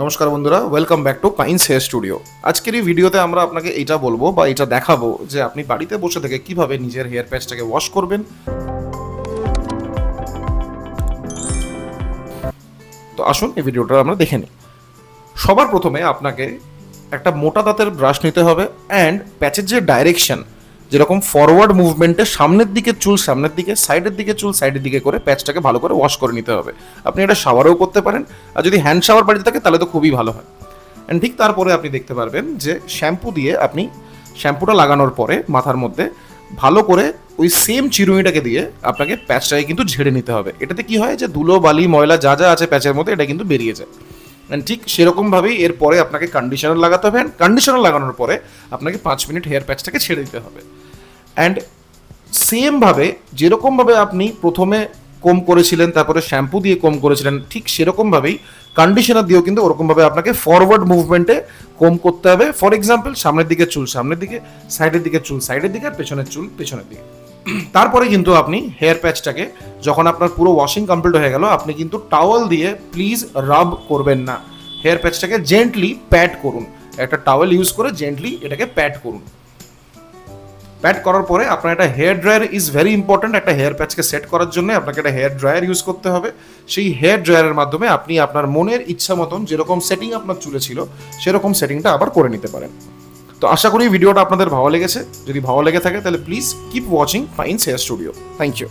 নমস্কার বন্ধুরা, welcome back to Pines Hair Studio. আজকের এই ভিডিওতে আমরা আপনাকে এটা বলবো বা এটা দেখাবো যে আপনি বাড়িতে বসে থেকে কিভাবে নিজের হেয়ার প্যাচটাকে ওয়াশ করবেন। তো আসুন এই ভিডিওটা আমরা দেখে নিই। সবার প্রথমে আপনাকে একটা মোটা দাঁতের ব্রাশ নিতে হবে অ্যান্ড প্যাচের যে ডাইরেকশন, যেরকম ফরওয়ার্ড মুভমেন্টে সামনের দিকে চুল সামনের দিকে, সাইডের দিকে চুল সাইডের দিকে করে প্যাচটাকে ভালো করে ওয়াশ করে নিতে হবে। আপনি এটা শাওয়ারেও করতে পারেন, আর যদি হ্যান্ড শাওয়ার বাড়িতে থাকে তাহলে তো খুবই ভালো হয়। অ্যান্ড ঠিক তারপরে আপনি দেখতে পারবেন যে শ্যাম্পু দিয়ে আপনি শ্যাম্পুটা লাগানোর পরে মাথার মধ্যে ভালো করে ওই সেম চিরুনিটাকে দিয়ে আপনাকে প্যাচটাকে কিন্তু ঝেড়ে নিতে হবে। এটাতে কি হয় যে ধুলো বালি ময়লা যা যা আছে প্যাচের মধ্যে এটা কিন্তু বেরিয়ে যায়। অ্যান্ড ঠিক সেরকমভাবেই এরপরে আপনাকে কন্ডিশনার লাগাতে হবে। অ্যান্ড কন্ডিশনার লাগানোর পরে আপনাকে 5 মিনিট হেয়ার প্যাচটাকে ছেড়ে দিতে হবে। অ্যান্ড সেমভাবে যেরকমভাবে আপনি প্রথমে কোম করেছিলেন, তারপরে শ্যাম্পু দিয়ে কোম করেছিলেন, ঠিক সেরকমভাবেই কন্ডিশনার দিয়েও কিন্তু ওরকমভাবে আপনাকে ফরওয়ার্ড মুভমেন্টে কোম করতে হবে। ফর এক্সাম্পল, সামনের দিকে চুল সামনের দিকে, সাইডের দিকে চুল সাইডের দিকে, আর পেছনের চুল পেছনের দিকে। তারপরে কিন্তু আপনি হেয়ার প্যাচটাকে যখন আপনার পুরো ওয়াশিং কমপ্লিট হয়ে গেল, আপনি কিন্তু টাওয়াল দিয়ে প্লিজ রাব করবেন না। হেয়ার প্যাচটাকে জেন্টলি প্যাড করুন। একটা টাওয়েল ইউজ করে জেন্টলি এটাকে প্যাড করুন। প্যাড করার পরে আপনার একটা hair dryer is very important. একটা হেয়ার প্যাচকে সেট করার জন্য আপনাকে একটা হেয়ার ড্রায়ার ইউজ করতে হবে। সেই হেয়ার ড্রায়ারের মাধ্যমে আপনি আপনার মনের ইচ্ছা মতন যেরকম সেটিং আপনার চুলে ছিল সেরকম সেটিংটা আবার করে নিতে পারেন। তো আশা করি ভিডিওটা আপনাদের ভালো লেগেছে। যদি ভালো লেগে থাকে তাহলে please keep watching Pines Hair Studio. Thank you.